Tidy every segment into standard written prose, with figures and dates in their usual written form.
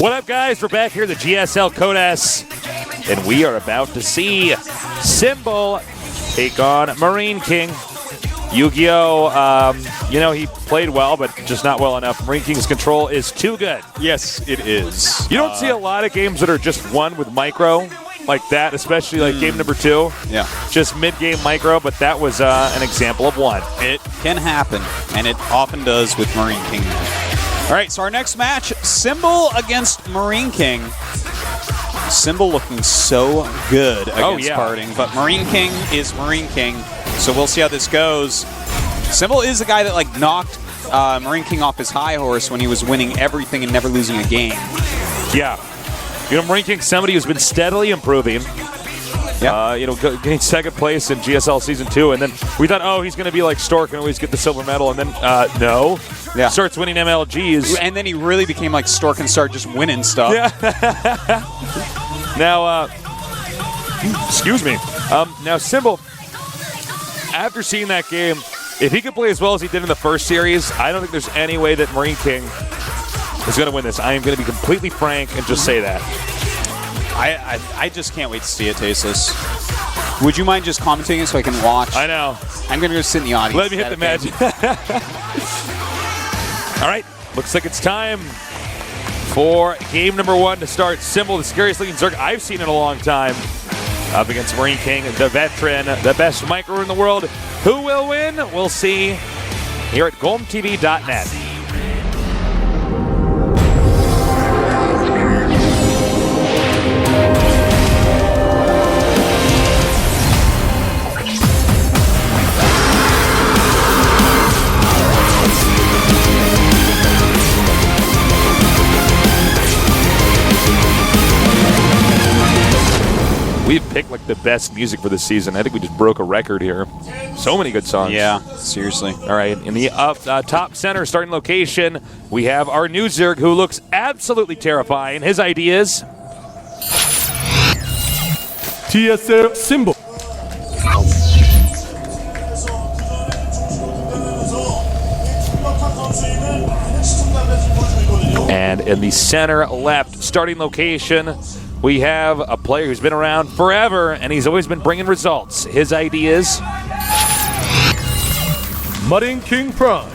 What up, guys? We're back here at the GSL Codas, and we are about to see Symbol take on MarineKing. Yu-Gi-Oh! You know, he played well, but just not well enough. MarineKing's control is too good. Yes, it is. You don't see a lot of games that are just won with micro like that, especially like game number 2. Yeah. Just mid-game micro, but that was an example of one. It can happen, and it often does with MarineKing. All right, so our next match, Symbol against MarineKing. Symbol looking so good against Parting, but MarineKing is MarineKing, so we'll see how this goes. Symbol is the guy that like knocked MarineKing off his high horse when he was winning everything and never losing a game. Yeah. You know, MarineKing's somebody who's been steadily improving. Yeah. You know, getting second place in GSL Season 2, and then we thought, oh, he's going to be like Stork and always get the silver medal, and then, no. Yeah. Starts winning MLGs. And then he really became like Stork and started just winning stuff. Yeah. Now, excuse me. Now, Symbol, after seeing that game, if he could play as well as he did in the first series, I don't think there's any way that MarineKing is going to win this. I am going to be completely frank and just say that. I just can't wait to see it, Tasteless. Would you mind just commentating so I can watch? I know. I'm going to go sit in the audience. Let me hit the magic. All right. Looks like it's time for game number 1 to start. Symbol, the scariest looking Zerg I've seen in a long time, up against MarineKing, the veteran, the best micro in the world. Who will win? We'll see here at GOMTV.net. We've picked like the best music for this season. I think we just broke a record here. So many good songs. Yeah, seriously. All right, in the top center starting location, we have our new Zerg who looks absolutely terrifying. His ideas. GSL Symbol. And in the center left starting location, we have a player who's been around forever, and he's always been bringing results. His ideas. MarineKing Prime.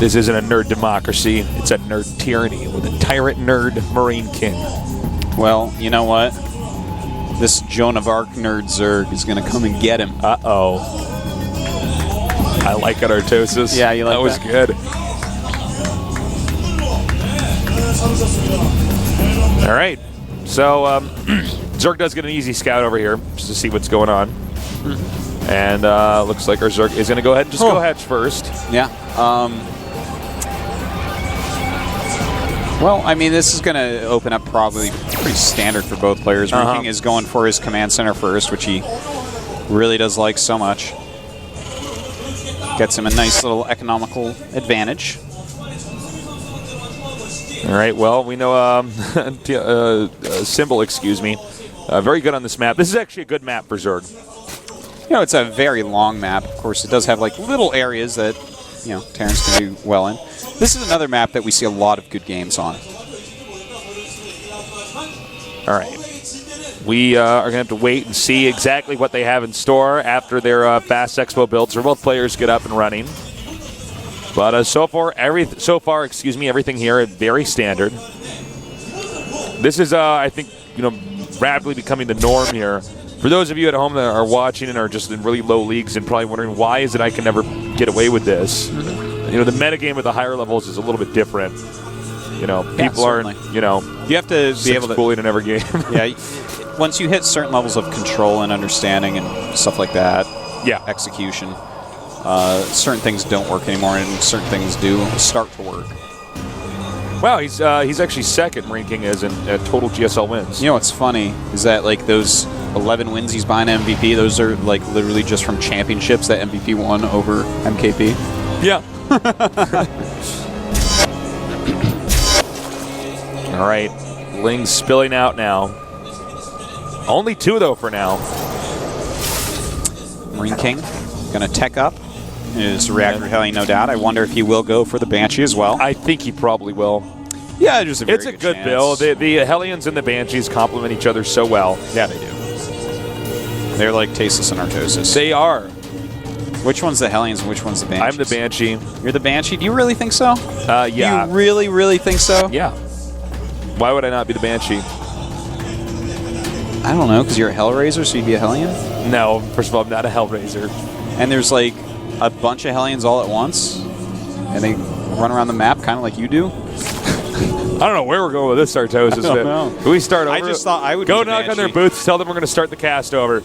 This isn't a nerd democracy. It's a nerd tyranny with a tyrant nerd MarineKing. Well, you know what? This Joan of Arc nerd Zerg is going to come and get him. Uh-oh. I like it, Artosis. Yeah, you like that? That was good. All right. So, Zerg does get an easy scout over here just to see what's going on. And looks like our Zerg is going to go ahead and just go hedge first. Yeah. Well, I mean, this is going to open up probably pretty standard for both players. MarineKing is going for his command center first, which he really does like so much. Gets him a nice little economical advantage. All right, well, we know Symbol, excuse me, very good on this map. This is actually a good map for Zerg. You know, it's a very long map. Of course, it does have, like, little areas that, you know, Terrans can do well in. This is another map that we see a lot of good games on. All right. We are going to have to wait and see exactly what they have in store after their Fast Expo builds, where both players get up and running. But so far, everything here is very standard. This is, I think, you know, rapidly becoming the norm here. For those of you at home that are watching and are just in really low leagues and probably wondering why is it I can never get away with this, you know, the metagame at the higher levels is a little bit different. You know, people aren't, you know, you have to be able to bullying in every game. Yeah, once you hit certain levels of control and understanding and stuff like that, execution. Certain things don't work anymore, and certain things do start to work. Wow, he's actually second. MarineKing is in total GSL wins. You know what's funny is that like those 11 wins he's behind MVP, those are like literally just from championships that MVP won over MKP. Yeah. All right, Ling's spilling out now. Only 2 though for now. MarineKing gonna tech up. is Reactor Hellion, no doubt. I wonder if he will go for the Banshee as well. I think he probably will. Yeah, it's a good chance. build. The Hellions and the Banshees complement each other so well. Yeah, they do. They're like Tasteless and Artosis. They are. Which one's the Hellions and which one's the Banshees? I'm the Banshee. You're the Banshee? Do you really think so? Yeah. Do you really, really think so? Yeah. Why would I not be the Banshee? I don't know, because you're a Hellraiser, so you'd be a Hellion? No, first of all, I'm not a Hellraiser. And there's like a bunch of Hellions all at once, and they run around the map kind of like you do? I don't know where we're going with this Artosis. I don't know. Can we start over? I just thought I would go be the knock on their Banshee. booths, tell them we're going to start the cast over.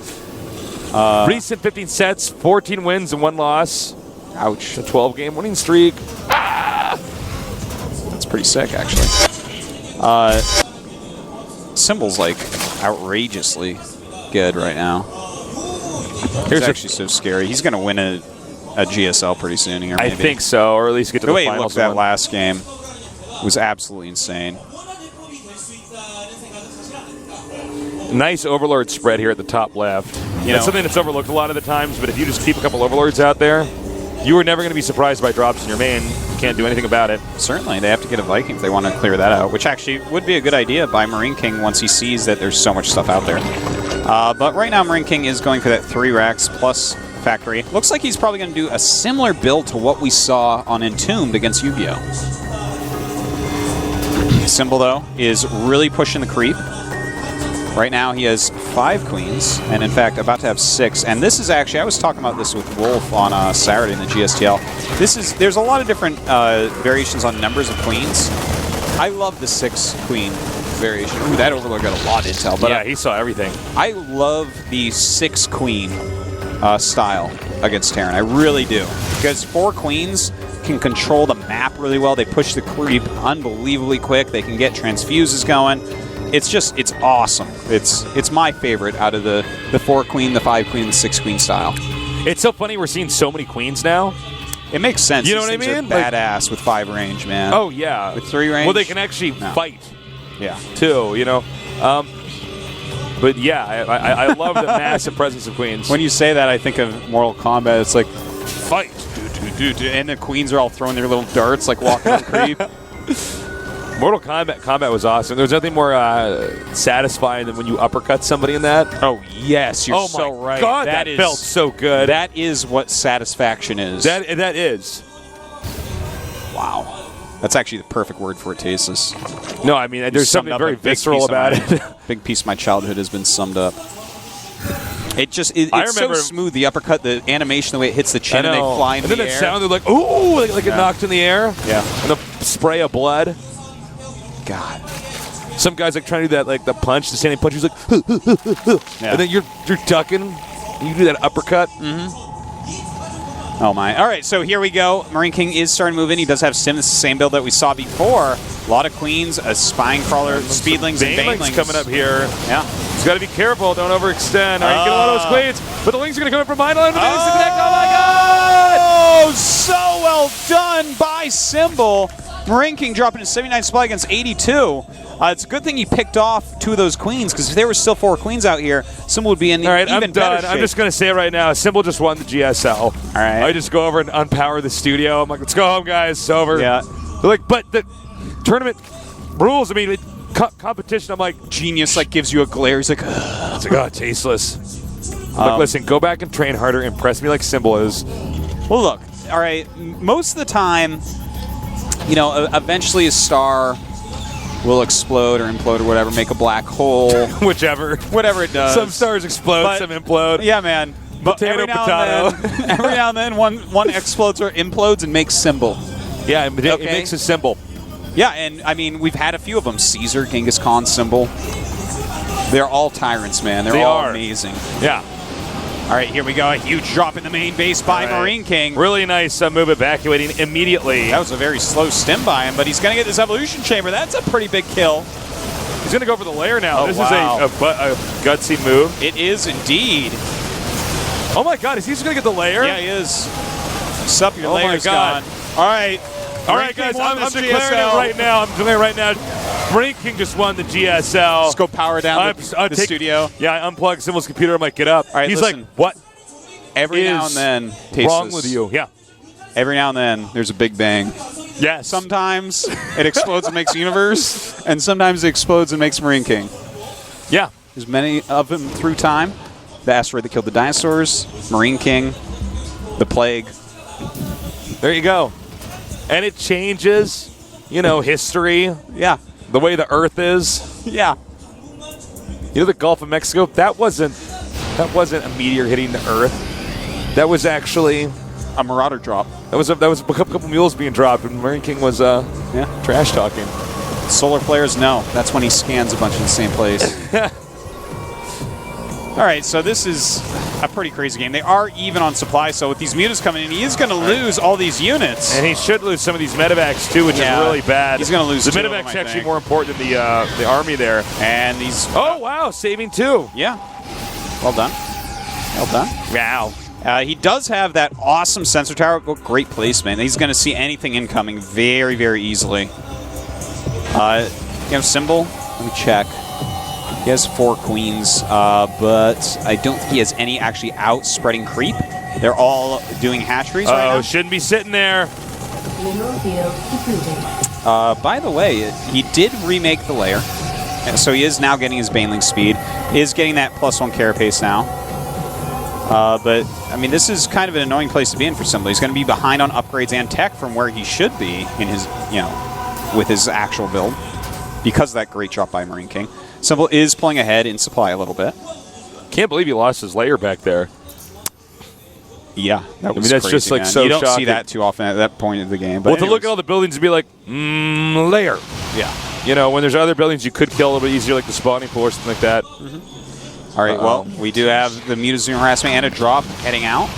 Recent 15 sets, 14 wins and 1 loss. Ouch. A 12-game winning streak. That's pretty sick, actually. Symbol's like outrageously good right now. He's actually so scary. He's going to win a GSL pretty soon here, maybe. I think so, or at least get to the the way he finals. looked that last game was absolutely insane. Nice Overlord spread here at the top left. That's something that's overlooked a lot of the times, but if you just keep a couple Overlords out there, you are never going to be surprised by drops in your main. You can't do anything about it. Certainly. They have to get a Viking if they want to clear that out, which actually would be a good idea by MarineKing once he sees that there's so much stuff out there. But right now, MarineKing is going for that 3 racks plus factory. Looks like he's probably going to do a similar build to what we saw on Entombed against Yu-Gi-Oh! Symbol, though, is really pushing the creep. Right now, he has 5 queens, and in fact, about to have 6. And this is actually, I was talking about this with Wolf on Saturday in the GSTL. There's a lot of different variations on numbers of queens. I love the 6 queen variation. Ooh, that Overlord got a lot of intel. But yeah, he saw everything. I love the 6 queen style against Terran. I really do. Because 4 queens can control the map really well. They push the creep unbelievably quick. They can get transfuses going. It's awesome. It's my favorite out of the 4 queen, the 5 queen, the 6 queen style. It's so funny we're seeing so many queens now. It makes sense. You know These what I things mean? are badass with 5 range, man. Oh, yeah. With 3 range? Well, they can actually fight, yeah, too, you know. But, yeah, I love the massive presence of queens. When you say that, I think of Mortal Kombat. It's like, fight. And the queens are all throwing their little darts, like walking on creep. Mortal Kombat was awesome. There's nothing more satisfying than when you uppercut somebody in that. Oh, yes, you're so my right. God, that felt so good. That is what satisfaction is. That is. Wow. That's actually the perfect word for it, Tasteless. No, I mean, there's something very visceral about it. Big piece of my childhood has been summed up. It's so smooth, the uppercut, the animation, the way it hits the chin and they fly in the air. And then it sounded like, ooh, like it knocked in the air. Yeah. And the spray of blood. God. Some guys like trying to do that, like the punch, the standing punch. He's like, and then you're ducking, and you do that uppercut. Oh my! All right, so here we go. MarineKing is starting to move in. He does have Sim. This is the same build that we saw before. A lot of queens, a spine crawler, speedlings, and banelings coming up here. Yeah. He's got to be careful. Don't overextend. All right, get a lot of those queens. But the lings are going to come in from mine. Oh my God! Oh, so well done by Symbol. MarineKing dropping a 79 supply against 82. It's a good thing he picked off 2 of those queens, because if there were still 4 queens out here, Symbol would be in All right, even I'm better done. shape. I'm just going to say it right now. Symbol just won the GSL. All right. I just go over and unpower the studio. I'm like, let's go home, guys. It's over. Yeah. They're like, but the tournament rules, I mean, competition, I'm like, Genius gives you a glare. He's like, it's like, oh, tasteless. Look, listen, go back and train harder. Impress me like Symbol is. well, look, all right, most of the time, you know, eventually a star will explode or implode or whatever, make a black hole. Whichever. Whatever it does. Some stars explode, some implode. Yeah, man. But Potato, every now and then, one explodes or implodes and makes Symbol. Yeah, it makes a symbol. Yeah, and I mean, we've had a few of them. Caesar, Genghis Khan, Symbol. They're all tyrants, man. They all are amazing. Yeah. All right, here we go. A huge drop in the main base by MarineKing. Really nice move evacuating immediately. That was a very slow stim by him, but he's going to get this evolution chamber. That's a pretty big kill. He's going to go for the lair now. Oh, this wow. is a gutsy move. It is indeed. Oh my God, is he just going to get the lair? Yeah, he is. Sup, your Oh my layer's God. gone. All right. All right, guys, I'm declaring it right now. I'm declaring it right now. MarineKing just won the GSL. Let's go power down the studio. Yeah, I unplugged Symbol's computer. I might get up. All right, He's listen. like, what? every now and then, Taste wrong this. with you. Yeah. Every now and then, there's a big bang. Yes. Sometimes it explodes and makes Universe, and sometimes it explodes and makes MarineKing. Yeah. There's many of them through time. The asteroid that killed the dinosaurs, MarineKing, the plague. There you go. And it changes, history. Yeah. The way the Earth is. Yeah. The Gulf of Mexico, that wasn't a meteor hitting the Earth. That was actually a Marauder drop. That was a couple mules being dropped, and MarineKing was trash talking. Solar flares, no. That's when he scans a bunch in the same place. All right, so this is a pretty crazy game. They are even on supply, so with these mutas coming in, he is going to lose all these units. And he should lose some of these medevacs, too, which is really bad. He's going to lose the two medevac's of them, actually more important than the army there. And these... Oh, wow, saving 2. Yeah. Well done. Well done. Wow. He does have that awesome sensor tower. Great placement. He's going to see anything incoming very, very easily. Symbol. Let me check. He has 4 queens, but I don't think he has any actually out spreading creep. They're all doing hatcheries right now. Oh, shouldn't be sitting there. By the way, he did remake the layer, so he is now getting his Baneling speed. He is getting that +1 carapace now. But, I mean, this is kind of an annoying place to be in for Symbol. He's going to be behind on upgrades and tech from where he should be in his, with his actual build because of that great drop by MarineKing. Symbol is pulling ahead in supply a little bit. Can't believe he lost his layer back there. Yeah, that was that's crazy, just like man. so You don't shocking. see that too often at that point of the game. But to look at all the buildings and be like, layer. Yeah. When there's other buildings you could kill a little bit easier, like the spawning pool or something like that. All right, well, we do have the mutazine harassment and a drop heading out.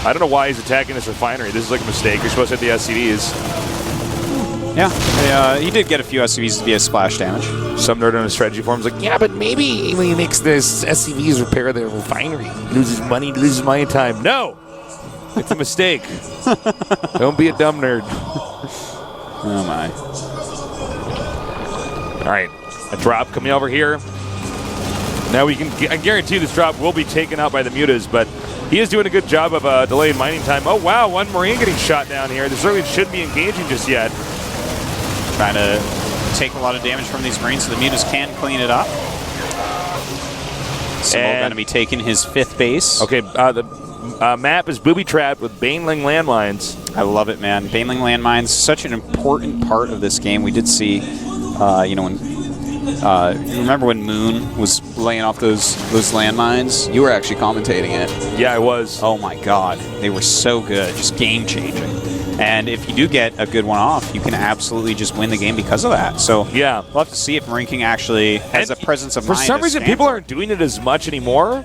I don't know why he's attacking this refinery. This is like a mistake. You're supposed to hit the SCVs. Yeah, he did get a few SCVs via splash damage. Some nerd on his strategy forum's like, yeah, but maybe when he makes this SCVs repair the refinery, he loses money, loses money and time. No! It's a mistake. Don't be a dumb nerd. Oh, my. All right, a drop coming over here. Now I guarantee this drop will be taken out by the mutas, but he is doing a good job of delaying mining time. Oh, wow, one Marine getting shot down here. This really shouldn't be engaging just yet. Trying to take a lot of damage from these Marines so the mutas can clean it up. Symbol going to be taking his 5th base. Okay, the map is booby-trapped with Baneling landmines. I love it, man. Baneling landmines, such an important part of this game. We did see, when you remember when Moon was laying off those landmines? You were actually commentating it. Yeah, I was. Oh my God, they were so good, just game-changing. And if you do get a good one off, you can absolutely just win the game because of that. So yeah, we'll have to see if MarineKing actually has a presence of mind. For some reason, people aren't doing it as much anymore.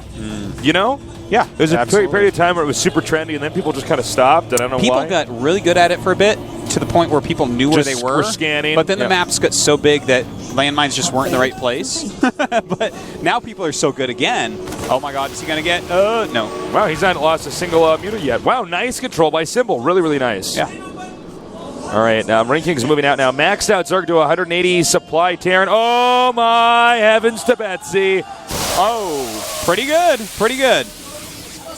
Yeah, there's a period of time where it was super trendy, and then people just kind of stopped. I don't know why. People got really good at it for a bit, to the point where people knew where they were. Scanning. But then the maps got so big that landmines just weren't in the right place. But now people are so good again. Oh my God, is he going to get? No. Wow, he's not lost a single muta yet. Wow, nice control by Symbol. Really, really nice. Yeah. All right, now MarineKing's moving out now. Maxed out Zerg to 180 supply Terran. Oh my heavens to Betsy. Oh, pretty good. Pretty good.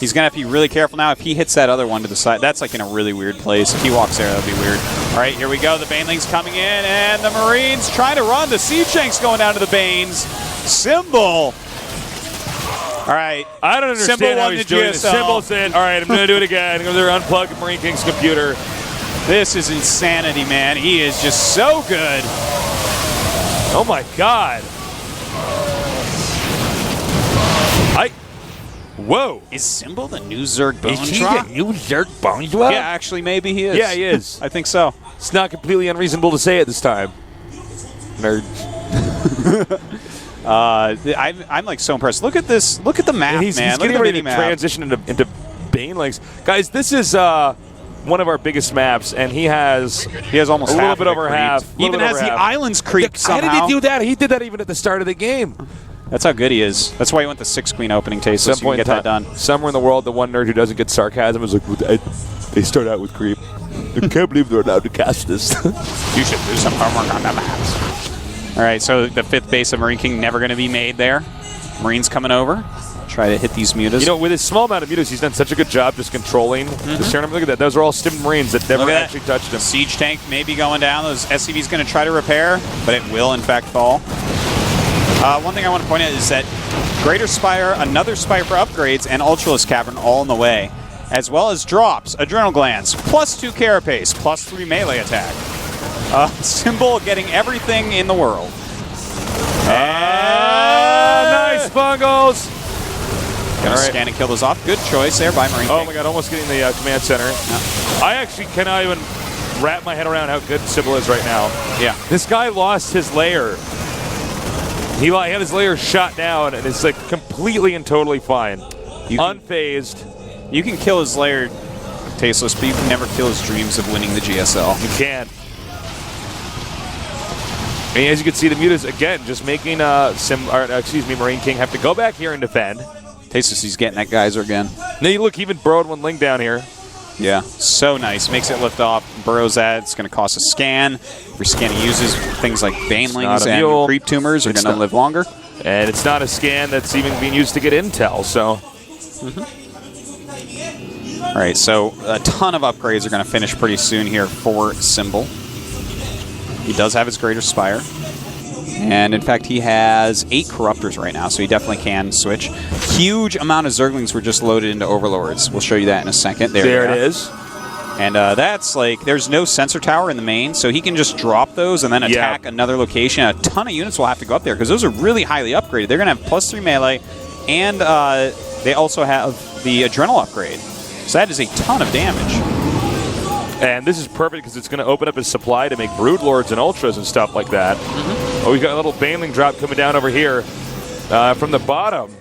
He's going to have to be really careful now. If he hits that other one to the side, that's like in a really weird place. If he walks there, that would be weird. All right, here we go. The Baneling's coming in, and the Marines trying to run. The Siege Tank's going down to the Banes. Symbol. All right. I don't understand how he's doing this. Symbol said, all right, I'm going to do it again. I'm going to unplug MarineKing's computer. This is insanity, man. He is just so good. Oh, my God. Whoa. Is Symbol the new Zerg Bone Is he the new Zerg Bone Drop? Yeah, actually, maybe he is. Yeah, he is. I think so. It's not completely unreasonable to say it this time. Nerd. I'm like so impressed. Look at this. Look at the map, man. He's getting ready to transition into Banelings. Guys, this is one of our biggest maps, and he has almost a little half bit over half. Even has the islands creeped somehow. How did he do that? He did that even at the start of the game. That's how good he is. That's why he went the 6-queen opening taste, so you can get that done. Somewhere in the world, the one nerd who doesn't get sarcasm is like, they start out with creep. I can't believe they're allowed to cast this. You should do some homework on the maps. All right, so the 5th base of MarineKing never going to be made there. Marines coming over, try to hit these mutas. You know, with his small amount of mutas, he's done such a good job just controlling this tournament. Look at that. Those are all stimmed Marines that never actually touched him. Siege tank may be going down. Those SCV's going to try to repair, but it will, in fact, fall. One thing I want to point out is that Greater Spire, another Spire for upgrades, and Ultralisk Cavern all in the way, as well as drops, Adrenal Glands, +2 Carapace, +3 melee attack. Symbol getting everything in the world. Nice bungles! Gonna scan and kill those off. Good choice there by MarineKing. Oh my god, almost getting the command center. Yeah. I actually cannot even wrap my head around how good Symbol is right now. Yeah. This guy lost his lair. He had his lair shot down, and it's like completely and totally fine. Unfazed. You can kill his lair, Tasteless, but you can never kill his dreams of winning the GSL. You can't. And as you can see, the mutas, again, just making MarineKing have to go back here and defend. Tasteless, he's getting that geyser again. Now you look, even burrowed one Ling down here. Yeah, so nice. Makes it lift off. Burrows that. It's going to cost a scan. Every scan he uses, things like Banelings and creep tumors are going to live longer. And it's not a scan that's even being used to get intel, so. All right, so a ton of upgrades are going to finish pretty soon here for Symbol. He does have his Greater Spire. And in fact, he has 8 Corruptors right now, so he definitely can switch. Huge amount of Zerglings were just loaded into Overlords. We'll show you that in a second. There it is. And that's like, there's no sensor tower in the main, so he can just drop those and then attack another location. A ton of units will have to go up there, because those are really highly upgraded. They're going to have +3 melee, and they also have the Adrenal upgrade. So that is a ton of damage. And this is perfect because it's going to open up his supply to make Broodlords and Ultras and stuff like that. Oh, we've got a little Baneling drop coming down over here from the bottom.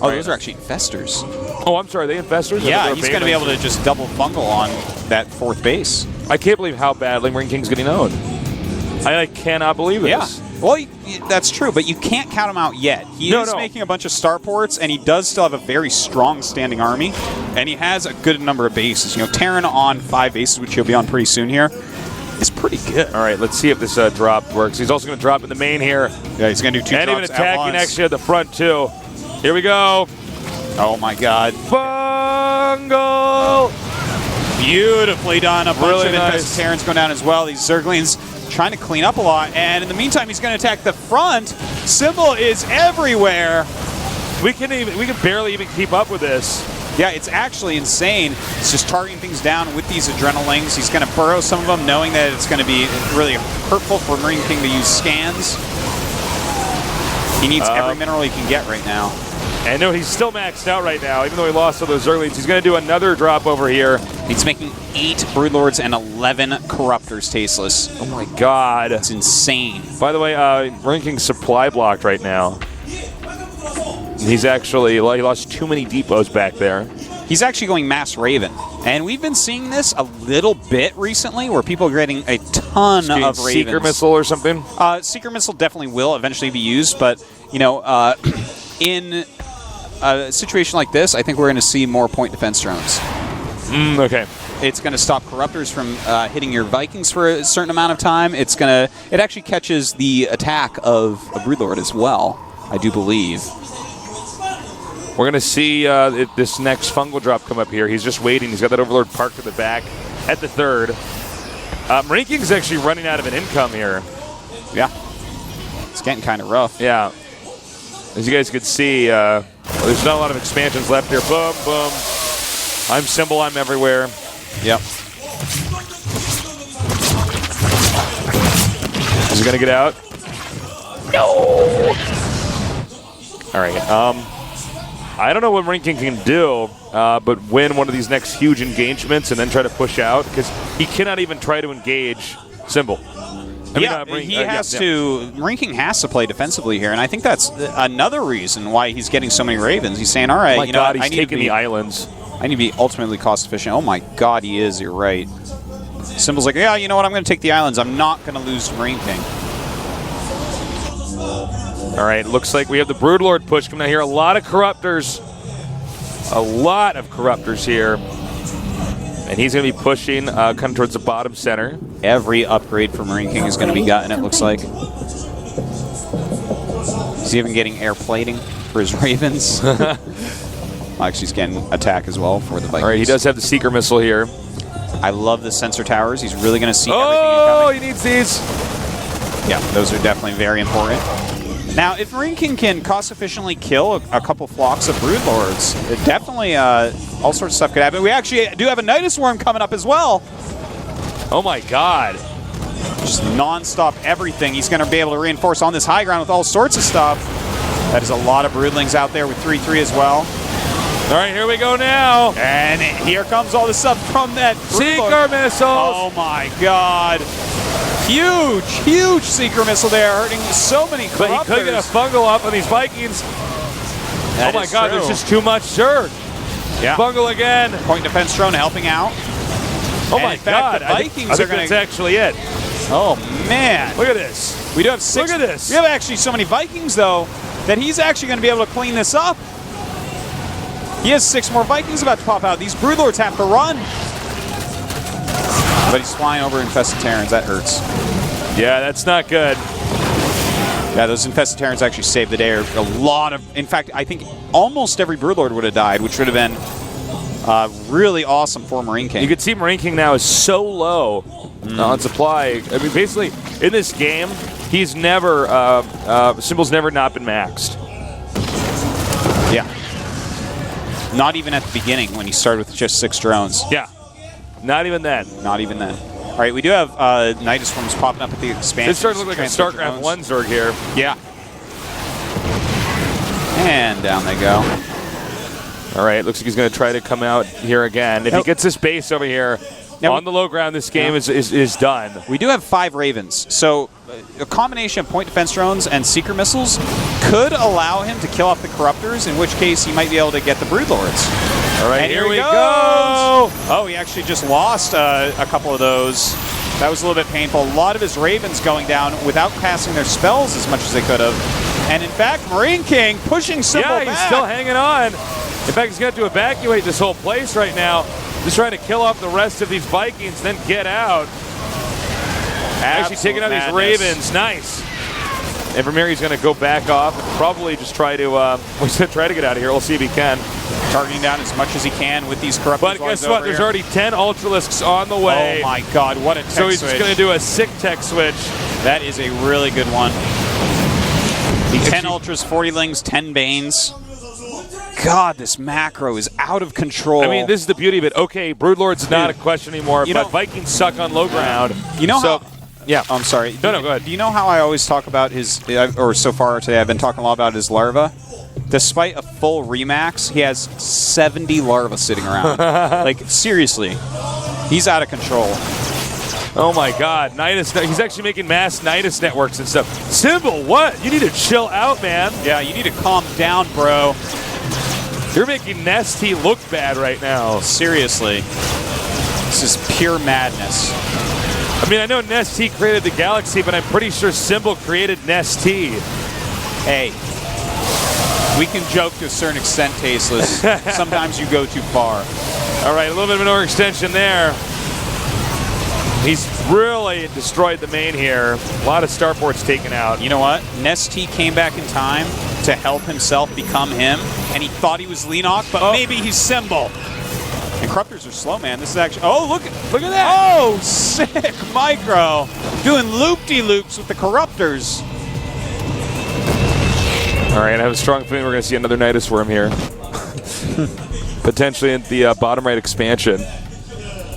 Oh, those are actually Infestors. Oh, I'm sorry, are they Infestors? Yeah, he's going to be able to just double fungal on that 4th base. I can't believe how badly MarineKing's getting owned. I cannot believe this. Yeah. Well, that's true, but you can't count him out yet. He is making a bunch of starports, and he does still have a very strong standing army, and he has a good number of bases. You know, Terran on 5 bases, which he'll be on pretty soon here, is pretty good. All right, let's see if this drop works. He's also going to drop in the main here. Yeah, he's going to do 2 drops and even attacking actually at the front, too. Here we go. Oh, my God. Fungal! Beautifully done. A bunch really of infested Terrans going down as well. These Zerglings trying to clean up a lot, and in the meantime, he's going to attack the front. Symbol is everywhere. We can barely even keep up with this. Yeah, it's actually insane. He's just targeting things down with these Adrenalings. He's going to burrow some of them, knowing that it's going to be really hurtful for MarineKing to use scans. He needs every mineral he can get right now. And no, he's still maxed out right now, even though he lost all those Zerglings. He's going to do another drop over here. He's making 8 Broodlords and 11 Corruptors Tasteless. Oh my God. It's insane. By the way, MarineKing's supply blocked right now. He's actually, he lost too many depots back there. He's actually going Mass Raven. And we've been seeing this a little bit recently, where people are getting a ton of Ravens. Seeker Missile or something? Seeker Missile definitely will eventually be used, but, you know, in a situation like this, I think we're going to see more point defense drones. Okay. It's going to stop Corruptors from hitting your Vikings for a certain amount of time. It actually catches the attack of a Broodlord as well, I do believe. We're going to see this next fungal drop come up here. He's just waiting. He's got that Overlord parked at the back at the 3rd. MarineKing's actually running out of an income here. Yeah. It's getting kind of rough. Yeah. As you guys can see, there's not a lot of expansions left here. Boom, boom. I'm Symbol. I'm everywhere. Yep. Is he going to get out? No! All right. I don't know what MarineKing can do, but win one of these next huge engagements and then try to push out, because he cannot even try to engage Symbol. MarineKing has to play defensively here, and I think that's another reason why he's getting so many Ravens. He's saying, all right, he's taking the islands. I need to be ultimately cost efficient. Oh my God, he is. You're right. Symbol's like, yeah, you know what? I'm going to take the islands. I'm not going to lose to MarineKing. All right, looks like we have the Broodlord push coming out here. A lot of Corruptors. A lot of Corruptors here. And he's going to be pushing kind of towards the bottom center. Every upgrade for MarineKing is going to be gotten, it looks like. He's even getting air plating. for his Ravens. Actually, he's getting attack as well for the Vikings. All right, he does have the seeker missile here. I love the sensor towers. He's really going to see everything Oh, incoming. he needs these. Yeah, those are definitely very important. Now, if MarineKing can cost-efficiently kill a couple flocks of Broodlords, it definitely all sorts of stuff could happen. We actually do have a Nidus Worm coming up as well. Oh, my God. Just non-stop everything. He's going to be able to reinforce on this high ground with all sorts of stuff. That is a lot of Broodlings out there with 3-3 as well. All right, here we go now. And here comes all the stuff from that Seeker missiles. Oh my God. Huge, huge Seeker missile there, hurting so many Corruptors. But he could get a fungal up on these Vikings. That oh my is God, true. there's just too much surge. Yeah. Fungal again. Point defense drone helping out. Oh And my in fact, God. the Vikings I think are going that's to... actually it. Oh man. Look at this. We do have 6. Look at this. We have actually so many Vikings though that he's actually going to be able to clean this up. He has 6 more Vikings about to pop out. These Broodlords have to run. But he's flying over infested Terrans. That hurts. Yeah, that's not good. Yeah, those infested Terrans actually saved the day. A lot of, in fact, I think almost every Broodlord would have died, which would have been really awesome for MarineKing. You can see MarineKing now is so low on supply. I mean, basically, in this game, he's never, Symbol's never not been maxed. Yeah. Not even at the beginning when he started with just 6 drones. Yeah. Not even then. Not even then. All right, we do have Nidus Worms popping up at the expansion. This starts to look like a StarCraft 1 Zerg here. Yeah. And down they go. All right, looks like he's going to try to come out here again. If he gets this base over here on the low ground, this game is done. We do have 5 Ravens, so a combination of point defense drones and seeker missiles could allow him to kill off the Corruptors, in which case he might be able to get the Broodlords. All right, and here we goes. go. Oh, he actually just lost a couple of those. That was a little bit painful. A lot of his Ravens going down without casting their spells as much as they could have. And in fact, MarineKing pushing Symbol back. Yeah, he's still hanging on. In fact, he's going to evacuate this whole place right now. Just trying to kill off the rest of these Vikings, then get out. Actually taking out these Ravens. Nice. And Vermeer's going to go back off and probably just try to try to get out of here. We'll see if he can. Targeting down as much as he can with these Corruptors. But guess what? There's already 10 Ultralisks on the way. Oh my God, what a tech So he's switch. just going to do a sick tech switch. That is a really good one. 10 Ultras, 40 Lings, 10 Banes. God, this macro is out of control. I mean, this is the beauty of it. Okay, Broodlord's not a question anymore, but Vikings suck on low ground. You know how... Yeah. I'm sorry. No, go ahead. Do you know how I always talk about his... Or so far today, I've been talking a lot about his larva? Despite a full remax, he has 70 larvae sitting around. Like, seriously. He's out of control. Oh my God, Nidus! He's actually making mass Nidus networks and stuff. Symbol, what? You need to chill out, man. Yeah, you need to calm down, bro. You're making Nesty look bad right now. Seriously. This is pure madness. I mean, I know Nesty created the galaxy, but I'm pretty sure Symbol created Nesty. Hey, we can joke to a certain extent, Tasteless. Sometimes you go too far. All right, a little bit of an overextension there. He's really destroyed the main here. A lot of starports taken out. You know what? Nesty came back in time to help himself become him, and he thought he was Leenock, but maybe he's Symbol. And Corruptors are slow, man. This is actually... Oh, look at that! Oh, sick micro! Doing loop-de-loops with the Corruptors. All right, I have a strong feeling we're going to see another Nidus Worm here. Potentially in the bottom right expansion.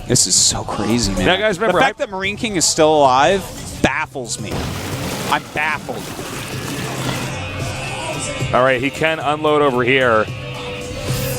This is so crazy, man. Now, guys, remember, the fact that MarineKing is still alive baffles me. I'm baffled. All right, he can unload over here.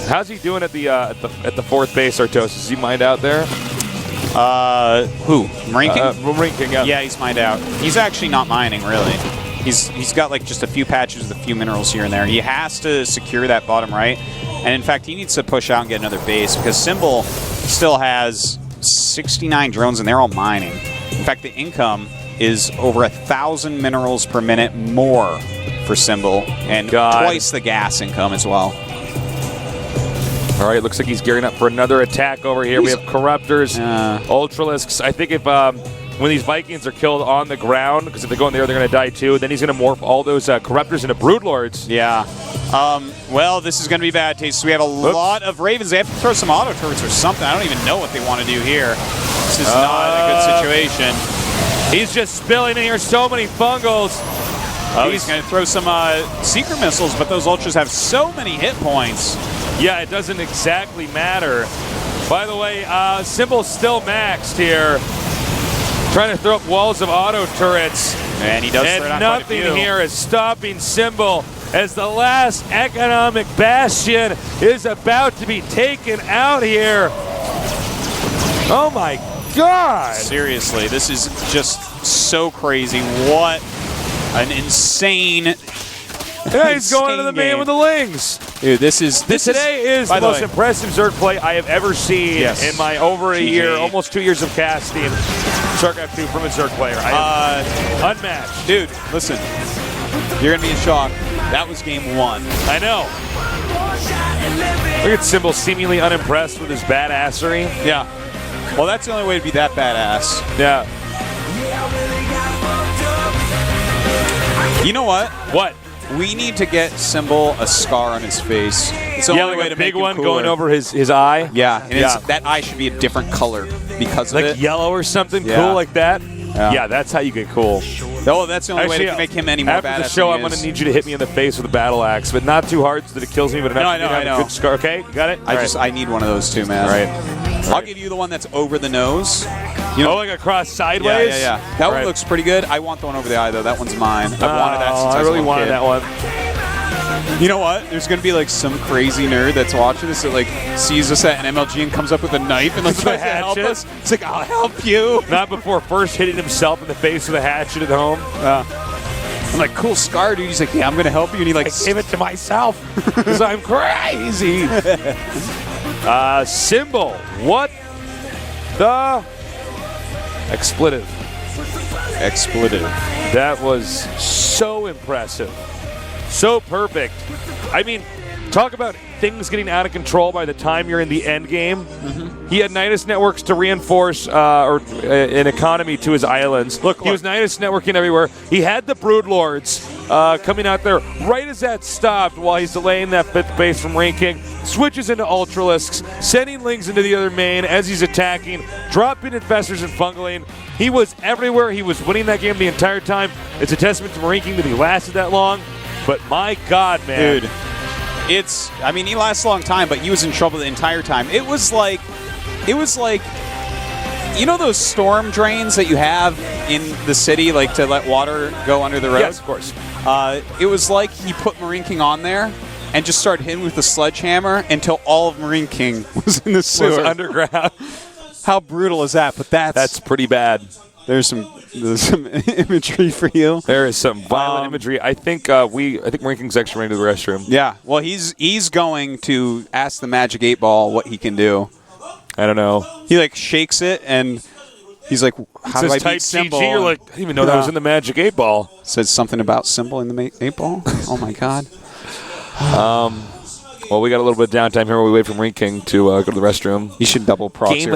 How's he doing at the fourth base, Artos? Is he mined out there? Who? MarineKing? MarineKing, yeah. Yeah, he's mined out. He's actually not mining, really. He's got like just a few patches with a few minerals here and there. He has to secure that bottom right. And in fact, he needs to push out and get another base because Symbol still has 69 drones and they're all mining. In fact, the income is over 1,000 minerals per minute more for Symbol and twice the gas income as well. All right, looks like he's gearing up for another attack over here. We have Corruptors, Ultralisks. I think if when these Vikings are killed on the ground, because if they go in there, they're going to die too. Then he's going to morph all those Corruptors into Broodlords. Yeah. Well, this is going to be bad taste. We have a lot of Ravens. They have to throw some auto turrets or something. I don't even know what they want to do here. This is not a good situation. He's just spilling in here so many fungals. He's going to throw some Seeker missiles, but those Ultras have so many hit points. Yeah, it doesn't exactly matter. By the way, Symbol's still maxed here. Trying to throw up walls of auto turrets. And he does throw down quite a few. Nothing here is stopping Symbol as the last economic bastion is about to be taken out here. Oh my God. Seriously, this is just so crazy. What an insane Yeah, he's going to the man with the Lings. Dude, this today is the most impressive Zerg play I have ever seen in my over a year, almost 2 years of casting StarCraft 2 from a Zerg player. Unmatched. Dude, listen. You're going to be in shock. That was game 1. I know. Look at Symbol seemingly unimpressed with his badassery. Yeah. Well, that's the only way to be that badass. Yeah. You know what? What? We need to get Symbol a scar on his face. It's the only like way a to big make him one cooler. going over his eye. Yeah, and that eye should be a different color because of like it. Yellow or something Yeah. cool like that. Yeah. That's how you get cool. Oh, that's the only way to make him any more badass. After the show, I'm going to need you to hit me in the face with a battle axe, but not too hard so that it kills me, but enough to have a good scar. Okay, you got it? I need one of those too, man. All right. I'll give you the one that's over the nose. You know, like across sideways? Yeah. That one looks pretty good. I want the one over the eye, though. That one's mine. I've wanted that since I really wanted that one. You know what? There's going to be like some crazy nerd that's watching this that like sees us at an MLG and comes up with a knife and like tries to help us. It's like, I'll help you. Not before first hitting himself in the face with a hatchet at home. I'm like, cool scar, dude. He's like, yeah, I'm going to help you. And he like, I gave it to myself because I'm crazy. Symbol. What the expletive? That was so impressive. So perfect. I mean, talk about things getting out of control by the time you're in the end game. Mm-hmm. He had Nidus networks to reinforce an economy to his islands. He was Nidus networking everywhere. He had the Broodlords coming out there right as that stopped while he's delaying that 5th base from MarineKing. Switches into Ultralisks, sending Lings into the other main as he's attacking, dropping Infestors and Fungaling. He was everywhere. He was winning that game the entire time. It's a testament to MarineKing that he lasted that long. But my God, man. Dude, he lasts a long time, but he was in trouble the entire time. It was like, you know those storm drains that you have in the city, like to let water go under the road? Yes, of course. It was like he put MarineKing on there and just started hitting with the sledgehammer until all of MarineKing was in the sewer. Was underground. How brutal is that? But that's pretty bad. There's some imagery for you. There is some violent imagery. I think MarineKing's actually running to the restroom. Yeah. Well, he's going to ask the Magic 8-Ball what he can do. I don't know. He like shakes it and he's like, "How do I beat Symbol?" You're like, I didn't even know that was in the Magic 8-Ball. Says something about Symbol in the 8-Ball. Oh my God. Well, we got a little bit of downtime here while we wait for MarineKing to go to the restroom. You should double proxy Game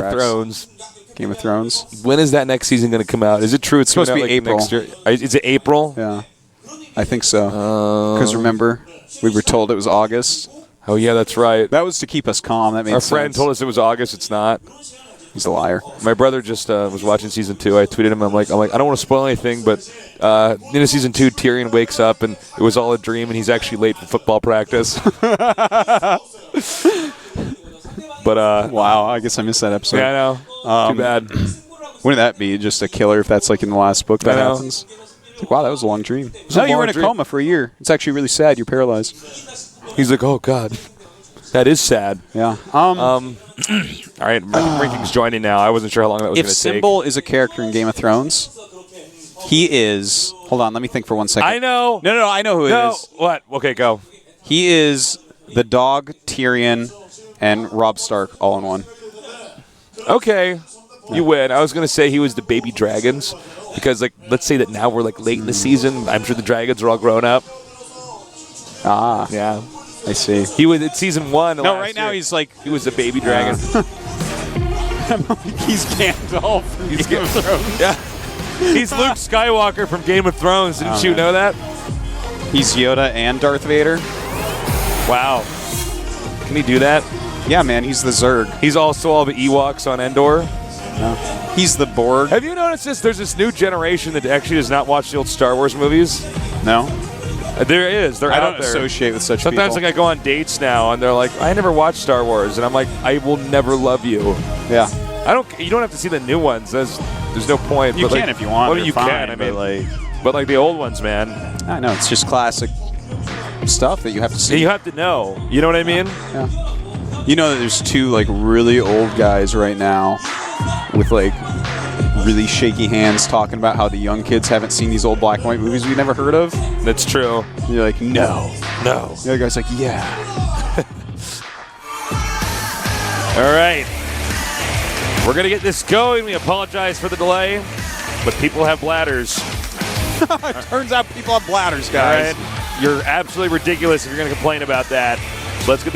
of Thrones. When is that next season going to come out? Is it true it's supposed to be April next year? Is it April? Yeah, I think so. Because remember, we were told it was August. Oh yeah, that's right. That was to keep us calm. That made sense. Our friend told us it was August. It's not. He's a liar. My brother just was watching season 2. I tweeted him. I'm like, I don't want to spoil anything, but in season 2, Tyrion wakes up and it was all a dream, and he's actually late for football practice. But wow, I guess I missed that episode. Yeah, I know. Too bad. Wouldn't that be just a killer if that's like in the last book that happens? It's like, wow, that was a long dream. No, you were in a coma for a year. It's actually really sad. You're paralyzed. He's like, oh God, that is sad. Yeah. All right, MarineKing's joining now. I wasn't sure how long that was going to take. If Symbol is a character in Game of Thrones, he is. Hold on, let me think for 1 second. I know. No, I know who it is. What? Okay, go. He is the dog, Tyrion, and Robb Stark all in one. Okay, you win. I was going to say he was the baby dragons because, like, let's say that now we're like late in the season. I'm sure the dragons are all grown up. Ah, yeah, I see. He was at season 1. No, right now he's like he was a baby dragon. He's Gandalf from Game of Thrones. Yeah. He's Luke Skywalker from Game of Thrones. Didn't you know that? He's Yoda and Darth Vader. Wow. Can he do that? Yeah, man, he's the Zerg. He's also all the Ewoks on Endor. No. He's the Borg. Have you noticed this? There's this new generation that actually does not watch the old Star Wars movies. No. There is. They're I out don't there. associate with such Sometimes people. like I go on dates now, and they're like, "I never watched Star Wars," and I'm like, "I will never love you." Yeah. You don't have to see the new ones. There's no point. You but can if you want. Well, They're you fine, can. I mean, but like the old ones, man. I know it's just classic stuff that you have to see. You have to know. You know what I mean? Yeah. You know that there's two like really old guys right now with like really shaky hands talking about how the young kids haven't seen these old black and white movies we never heard of. That's true. And you're like, no. The other guy's like, yeah. All right. We're going to get this going. We apologize for the delay, but people have bladders. Turns out people have bladders, guys. All right. You're absolutely ridiculous if you're going to complain about that. Let's get